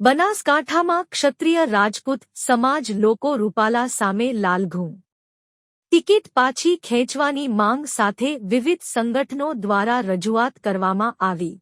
બનાસકાંઠામાં ક્ષત્રિય રાજપૂત સમાજ લોકો રૂપાલા સામે લાલઘૂમ ટિકિટ પાછી ખેંચવાની માંગ સાથે વિવિધ સંગઠનો દ્વારા રજૂઆત કરવામાં આવી।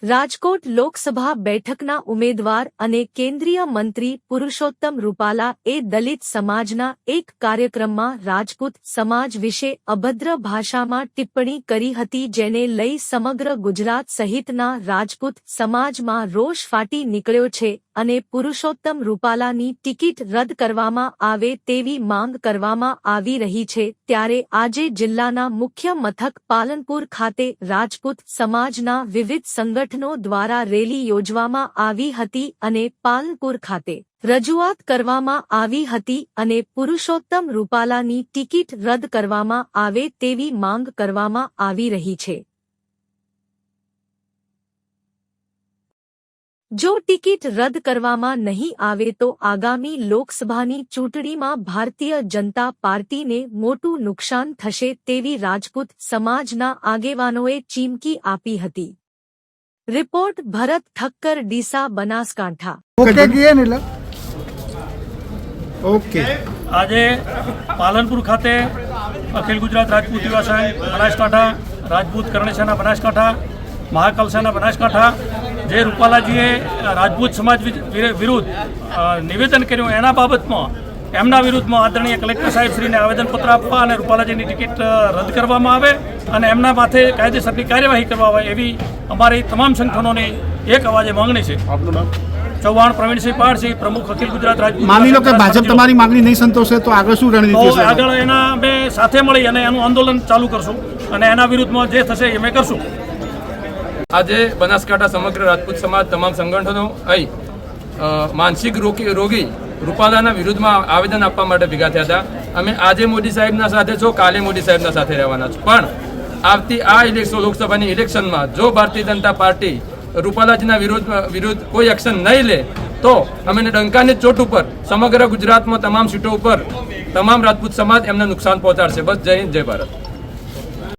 રાજકોટ લોકસભા બેઠકના ઉમેદવાર અને કેન્દ્રીય મંત્રી પુરુષોત્તમ રૂપાલા એ દલિત સમાજના એક કાર્યક્રમમાં રાજપૂત સમાજ વિશે અભદ્ર ભાષામાં ટિપ્પણી કરી હતી, જેને લઈ સમગ્ર ગુજરાત સહિતના રાજપૂત સમાજમાં રોષ ફાટી નીકળ્યો છે અને પુરુષોત્તમ રૂપાલાની ટિકિટ રદ કરવામાં આવે તેવી માંગ કરવામાં આવી રહી છે। ત્યારે આજે જિલ્લાના મુખ્ય મથક પાલનપુર ખાતે રાજપૂત સમાજના વિવિધ સંગઠનો દ્વારા રેલી યોજવામાં આવી હતી અને પાલનપુર ખાતે રજૂઆત કરવામાં આવી હતી અને પુરુષોત્તમ રૂપાલાની ટિકિટ રદ કરવામાં આવે તેવી માંગ કરવામાં આવી રહી છે। જો ટિકિટ રદ કરવામાં નહીં આવે તો આગામી લોકસભાની ચૂંટણીમાં ભારતીય જનતા પાર્ટીને મોટું નુકસાન થશે તેવી રાજપૂત સમાજના આગેવાનોએ ચીમકી આપી હતી। રિપોર્ટ ભરત ઠક્કર, ડીસા, બનાસકાંઠા। આજે પાલનપુર ખાતે અખિલ ગુજરાત રાજપૂત યુવા સંઘ બનાસકાંઠા, રાજપૂત કરણી સેના બનાસકાંઠા, મહાકાલ સેના બનાસકાંઠા જે રૂપાલાજીએ રાજપૂત સમાજ વિરુદ્ધ નિવેદન કર્યું એના બાબતમાં એમના વિરુદ્ધમાં આદરણીય કલેક્ટર સાહેબશ્રીને આવેદનપત્ર આપવા અને રૂપાલાજીની ટિકિટ રદ કરવામાં આવે અને એમના માથે કાયદેસરની કાર્યવાહી કરવા આવે એવી અમારી તમામ સંગઠનોની એક અવાજે માંગણી છે। આપનું નામ? ચૌહાણ પ્રવીણસિંહ પારસી, પ્રમુખ અખિલ ગુજરાત રાજપૂત। માની લો કે ભાજપ તમારી માંગણી નહીં સંતોષે તો આગળ શું રણનીતિ છે? આગળ એના અમે સાથે મળી અને એનું આંદોલન ચાલુ કરશું અને એના વિરુદ્ધમાં જે થશે એ અમે કરશું। આજે બનાસકાંઠા સમગ્ર રાજપૂત સમાજ તમામ સંગઠનો અહીં માનસિક રોગી રૂપાલાના વિરુદ્ધમાં આવેદન આપવા માટે ભેગા થયા હતા। અમે આજે મોદી સાહેબના સાથે છો, કાલે મોદી સાહેબના સાથે રહેવાના છો, પણ આવતી આ લોકસભાની ઇલેક્શનમાં જો ભારતીય જનતા પાર્ટી રૂપાલાજીના વિરુદ્ધ કોઈ એક્શન નહીં લે તો અમે ડંકાની ચોટ ઉપર સમગ્ર ગુજરાતમાં તમામ સીટો ઉપર તમામ રાજપૂત સમાજ એમને નુકસાન પહોંચાડશે। બસ, જય હિન્દ, જય ભારત।